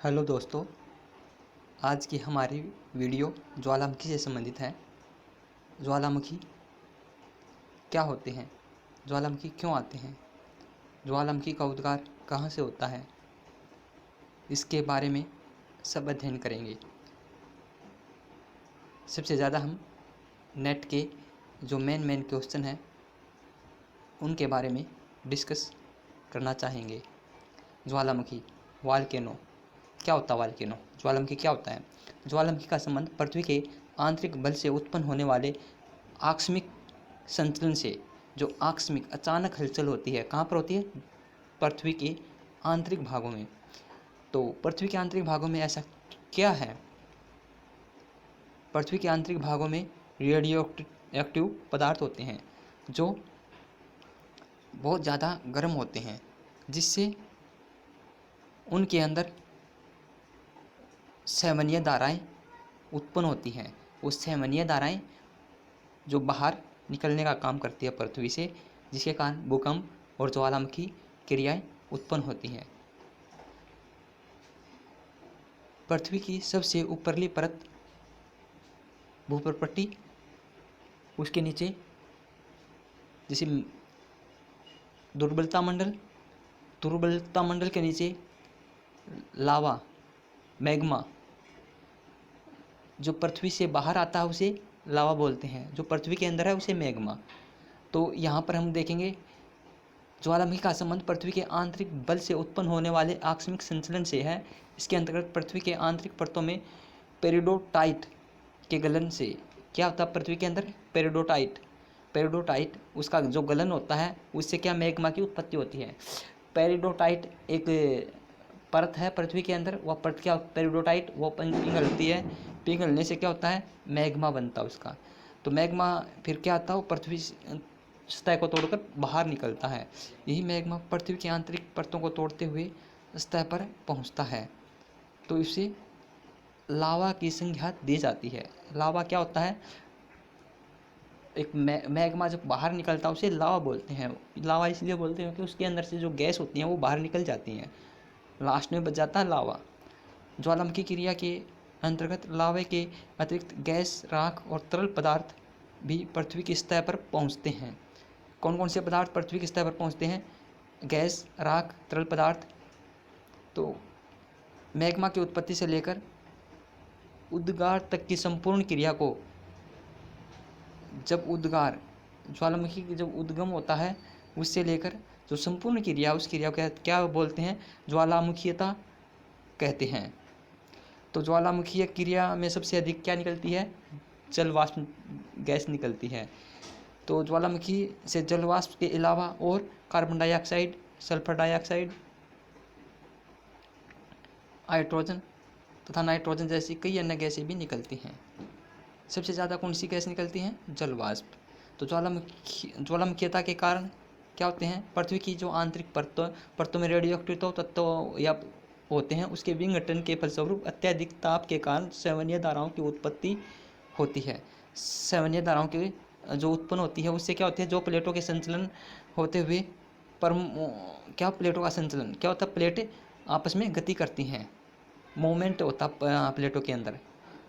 Hello दोस्तों, आज की हमारी वीडियो ज्वालामुखी से संबंधित है। ज्वालामुखी क्या होते हैं, ज्वालामुखी क्यों आते हैं, ज्वालामुखी का उद्गार कहाँ से होता है, इसके बारे में सब अध्ययन करेंगे। सबसे ज़्यादा हम नेट के जो मेन क्वेश्चन हैं उनके बारे में डिस्कस करना चाहेंगे। ज्वालामुखी, वॉल्केनो क्या होता है, वॉल्केनो ज्वालामुखी क्या होता है। ज्वालामुखी का संबंध पृथ्वी के आंतरिक बल से उत्पन्न होने वाले आकस्मिक संचलन से। जो आकस्मिक अचानक हलचल होती है, कहाँ पर होती है, पृथ्वी के आंतरिक भागों में। तो पृथ्वी के आंतरिक भागों में ऐसा क्या है, पृथ्वी के आंतरिक भागों में रेडियो एक्टिव पदार्थ होते हैं जो बहुत ज़्यादा गर्म होते हैं, जिससे उनके अंदर सेवनीय धाराएं उत्पन्न होती हैं। वो सेवनीय धाराएं जो बाहर निकलने का काम करती है पृथ्वी से, जिसके कारण भूकंप और ज्वालामुखी क्रियाएं उत्पन्न होती हैं। पृथ्वी की सबसे ऊपरली परत भूपर्पट्टी, उसके नीचे जैसे दुर्बलता मंडल के नीचे लावा, मैग्मा, जो पृथ्वी से बाहर आता है उसे लावा बोलते हैं, जो पृथ्वी के अंदर है उसे मैग्मा। तो यहाँ पर हम देखेंगे ज्वालामुखी का संबंध पृथ्वी के आंतरिक बल से उत्पन्न होने वाले आकस्मिक संचलन से है। इसके अंतर्गत पृथ्वी के आंतरिक परतों में पेरिडोटाइट के गलन से क्या होता है, पृथ्वी के अंदर पेरिडोटाइट उसका जो गलन होता है उससे क्या मैग्मा की उत्पत्ति होती है। पेरिडोटाइट एक परत है पृथ्वी के अंदर, वह परत क्या पेरिडोटाइट वो पिघलती है, पिघलने से क्या होता है, मैग्मा बनता है उसका। तो मैग्मा फिर क्या आता है, वो पृथ्वी सतह को तोड़कर बाहर निकलता है। यही मैग्मा पृथ्वी की आंतरिक परतों को तोड़ते हुए सतह पर पहुंचता है, तो इसे लावा की संज्ञा दी जाती है। लावा क्या होता है, एक मैग्मा जब बाहर निकलता है उसे लावा बोलते हैं। लावा इसलिए बोलते हैं कि उसके अंदर से जो गैस होती हैं वो बाहर निकल जाती हैं, लास्ट में बच जाता है लावा। ज्वालामुखी क्रिया के अंतर्गत लावे के अतिरिक्त गैस, राख और तरल पदार्थ भी पृथ्वी की सतह पर पहुंचते हैं। कौन कौन से पदार्थ पृथ्वी की सतह पर पहुंचते हैं, गैस, राख, तरल पदार्थ। तो मैग्मा की उत्पत्ति से लेकर उद्गार तक की संपूर्ण क्रिया को, जब उद्गार ज्वालामुखी की जब उद्गम होता है उससे लेकर जो संपूर्ण क्रिया, उस क्रिया को क्या बोलते हैं, ज्वालामुखीयता कहते हैं। तो ज्वालामुखीय क्रिया में सबसे अधिक क्या निकलती है, जल वाष्प गैस निकलती है। तो ज्वालामुखी से जल वाष्प के अलावा और carbon dioxide, sulphur dioxide, hydrogen तथा नाइट्रोजन जैसी कई अन्य गैसें भी निकलती हैं। सबसे ज़्यादा कौन सी गैस निकलती हैं, जल वाष्प। तो ज्वालामुखीयता के कारण क्या होते हैं, पृथ्वी की जो आंतरिक परतों में रेडियो एक्टिव तत्व या होते हैं, उसके विघटन के फलस्वरूप अत्यधिक ताप के कारण सेवनीय धाराओं की उत्पत्ति होती है। सेवनीय धाराओं की जो उत्पन्न होती है उससे क्या होती है, जो प्लेटों के संचलन होते हुए क्या प्लेटों का संचलन क्या होता है, प्लेटें आपस में गति करती हैं, मोमेंट होता है प्लेटों के अंदर।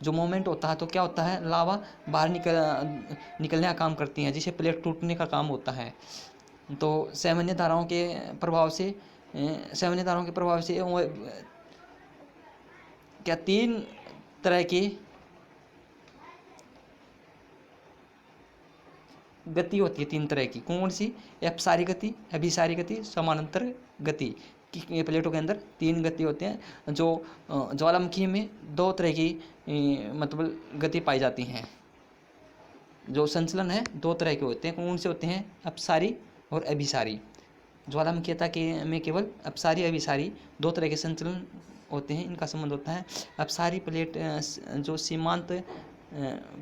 जो मोमेंट होता है तो क्या होता है, लावा बाहर निकलने का काम करती हैं, जिसे प्लेट टूटने का काम होता है। तो सेवनीय धाराओं के प्रभाव से क्या तीन तरह की गति होती है, तीन तरह की। कौन सी, अपसारी गति, अभिसारी गति, समानांतर गति की प्लेटों के अंदर तीन गति होते हैं। जो ज्वालामुखी में दो तरह की मतलब गति पाई जाती हैं। जो संचलन है दो तरह के होते हैं, कौन से होते हैं, अपसारी और अभिसारी। ज्वालामुखीयता के में केवल अपसारी अभिसारी दो तरह के संचलन होते हैं, इनका संबंध होता है। अपसारी प्लेट जो सीमांत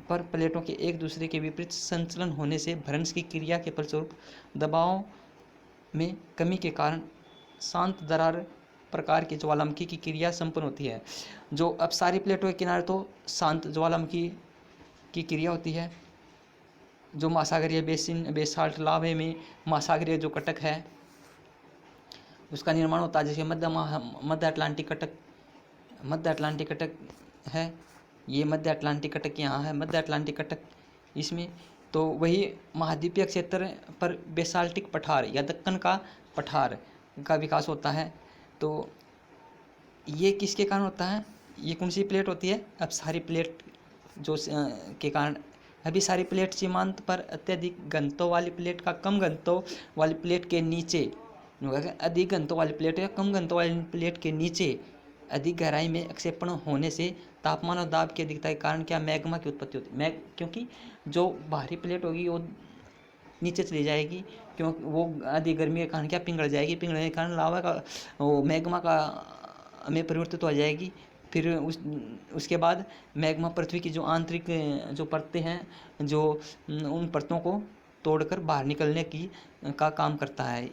पर प्लेटों के एक दूसरे के विपरीत संचलन होने से भ्रंश की क्रिया के फलस्वरूप दबाव में कमी के कारण शांत दरार प्रकार की ज्वालामुखी की क्रिया संपन्न होती है। जो अपसारी प्लेटों के किनारे तो शांत ज्वालामुखी की क्रिया होती है। जो महासागरीय बेसाल्ट लावे में महासागरीय जो कटक है उसका निर्माण होता है, जैसे मध्य अटलांटिक कटक मध्य अटलांटिक कटक है, ये मध्य अटलांटिक कटक यहाँ है, मध्य अटलांटिक कटक इसमें। तो वही महाद्वीपीय क्षेत्र पर बेसाल्टिक पठार या दक्कन का पठार का विकास होता है। तो ये किसके कारण होता है? ये कौन सी प्लेट होती है? अब सारी प्लेट जो के कारण। अभी सारी प्लेट सीमांत पर अत्यधिक घनत्व वाली प्लेट का कम घनत्व वाली प्लेट के नीचे, अधिक घनत्व वाली प्लेट या कम घनत्व वाली प्लेट के नीचे अधिक गहराई में विक्षेपण होने से तापमान और दाब की अधिकता के कारण क्या मैग्मा की उत्पत्ति होती है। क्योंकि जो बाहरी प्लेट होगी वो नीचे चली जाएगी, क्योंकि वो अधिक गर्मी के कारण क्या पिघल जाएगी, पिघलने के कारण लावा का वो मैग्मा का में परिवर्तित हो जाएगी। फिर उसके बाद मैग्मा पृथ्वी की जो आंतरिक जो परतें हैं, जो उन परतों को तोड़कर बाहर निकलने का काम करता है।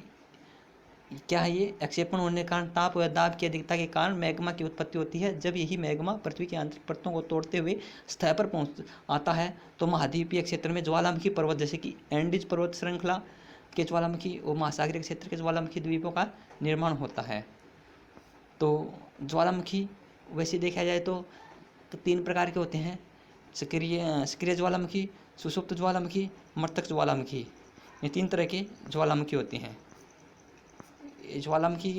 क्या है ये? विक्षेपण होने के कारण ताप व दाब की अधिकता के कारण मैग्मा की उत्पत्ति होती है। जब यही मैग्मा पृथ्वी की आंतरिक परतों को तोड़ते हुए सतह पर पहुंच आता है तो महाद्वीपीय क्षेत्र में ज्वालामुखी पर्वत जैसे कि एंडीज पर्वत श्रृंखला के ज्वालामुखी और महासागरीय क्षेत्र के ज्वालामुखी द्वीपों का निर्माण होता है। तो ज्वालामुखी वैसे देखा जाए तो 3 प्रकार के होते हैं: सक्रिय ज्वालामुखी, सुषुप्त ज्वालामुखी, मृतक ज्वालामुखी। ये 3 तरह के ज्वालामुखी होते हैं। ज्वालामुखी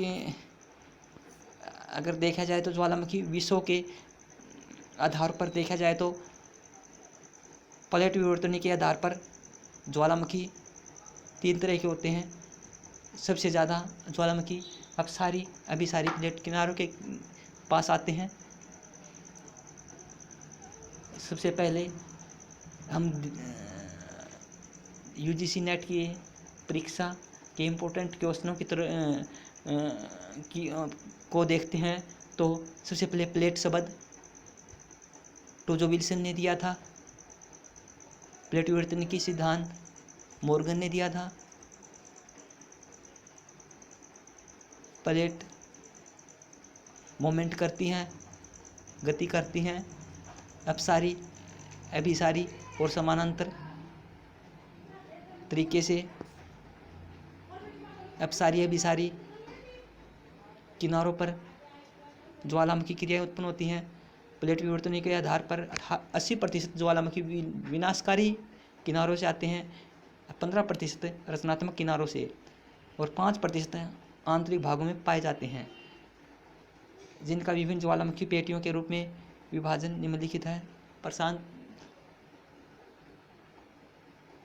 अगर देखा जाए तो ज्वालामुखी विषयों के आधार पर देखा जाए तो प्लेट विवर्तन के आधार पर ज्वालामुखी 3 तरह के होते हैं। सबसे ज़्यादा ज्वालामुखी अभिसारी प्लेट किनारों के पास आते हैं। सबसे पहले हम यूजीसी नेट की परीक्षा के इम्पोर्टेंट क्वेश्चनों की तरह को देखते हैं। तो सबसे पहले प्लेट शब्द तो जो विल्सन ने दिया था, प्लेट विवर्तन की सिद्धांत मॉर्गन ने दिया था। प्लेट मोमेंट करती हैं, गति करती हैं, अपसारी, अभिसारी और समानांतर तरीके से। अपसारी अभिसारी किनारों पर ज्वालामुखी क्रियाएं उत्पन्न होती हैं। प्लेट विवर्तन के आधार पर 80% ज्वालामुखी विनाशकारी किनारों से आते हैं, 15% रचनात्मक किनारों से और 5% आंतरिक भागों में पाए जाते हैं, जिनका विभिन्न ज्वालामुखी पेटियों के रूप में विभाजन निम्नलिखित है। प्रशांत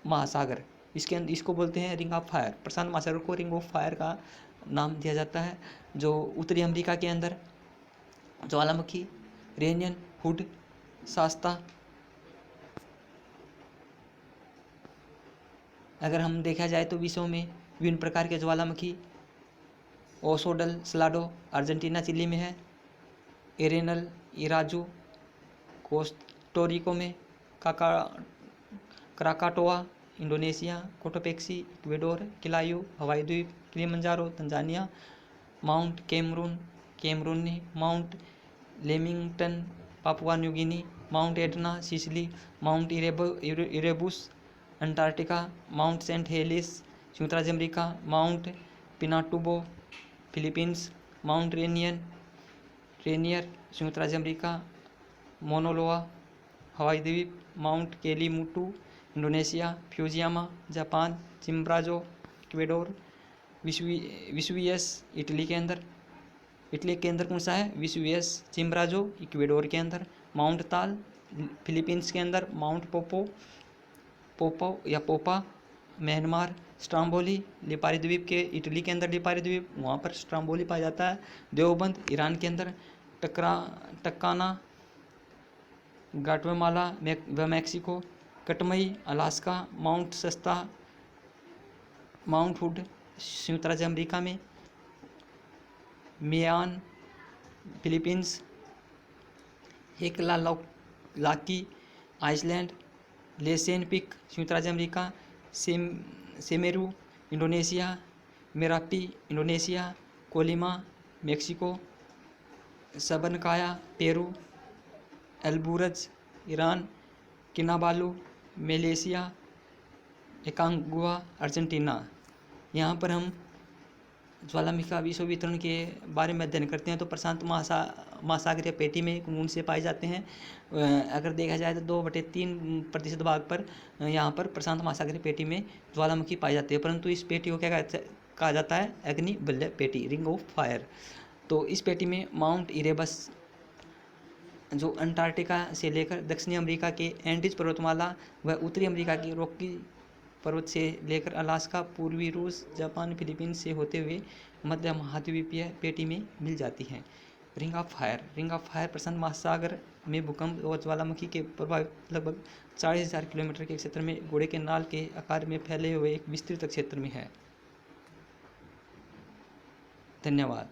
महासागर, इसको बोलते हैं रिंग ऑफ फायर। प्रशांत महासागर को रिंग ऑफ फायर का नाम दिया जाता है। जो उत्तरी अमेरिका के अंदर ज्वालामुखी रेनियन, हुड, शास्ता। अगर हम देखा जाए तो विश्व में विभिन्न प्रकार के ज्वालामुखी Ojos del Salado Argentina Chile में है, एरेनल इराजू कोस्टोरिको में, Krakatoa Indonesia, Cotopaxi Ecuador, Kilauea Hawaii द्वीप, Kilimanjaro Tanzania, mount Cameroon, mount Lamington Papua New Guinea, mount Etna Sicily, mount Erebus Antarctica, mount Saint Helens संयुक्त राज्य अमेरिका, mount Pinatubo Philippines, mount Rainier संयुक्त राज्य अमेरिका, Mauna Loa Hawaii द्वीप, mount Kelimutu Indonesia, Fujiyama Japan, Chimborazo Ecuador, Vesuvius Italy के अंदर कौन सा है? विसुवियस चिम्ब्राजो इक्वेडोर के अंदर, माउंट ताल फिलीपींस के अंदर, माउंट पोपा म्यांमार, स्ट्राम्बोली लिपारी द्वीप के इटली के अंदर, लिपारी द्वीप वहाँ पर स्ट्राम्बोली पाया जाता है, देवबंद ईरान के अंदर, टक्काना ग्वाटेमाला व Mexico, Katmai Alaska, mount Shasta mount Hood संयुक्त राज्य अमेरिका में, Mayon Philippines, Hekla Laki Iceland, Lassen Peak संयुक्त राज्य अमेरिका, Semeru Indonesia, Merapi Indonesia, Colima Mexico, Sabancaya Peru, Elburz Iran, Kinabalu Malaysia, Aconcagua Argentina. यहाँ पर हम ज्वालामुखी का विश्व वितरण के बारे में अध्ययन करते हैं तो प्रशांत महासागरीय पेटी में कौन से पाए जाते हैं। अगर देखा जाए तो 2/3% भाग पर यहाँ पर प्रशांत महासागरीय पेटी में ज्वालामुखी पाई जाती है, परंतु इस पेटी को क्या कहा जाता है, अग्नि वलय पेटी, रिंग ऑफ फायर। तो इस पेटी में माउंट इरेबस जो अंटार्कटिका से लेकर दक्षिणी अमेरिका के एंडीज पर्वतमाला व उत्तरी अमेरिका की रॉकी पर्वत से लेकर अलास्का, पूर्वी रूस, जापान, फिलीपींस से होते हुए मध्य महाद्वीपीय पेटी में मिल जाती हैं। रिंग ऑफ फायर प्रशांत महासागर में भूकंप और ज्वालामुखी के प्रभावित लगभग 40,000 किलोमीटर के क्षेत्र में घोड़े के नाल के आकार में फैले हुए एक विस्तृत क्षेत्र में है। धन्यवाद।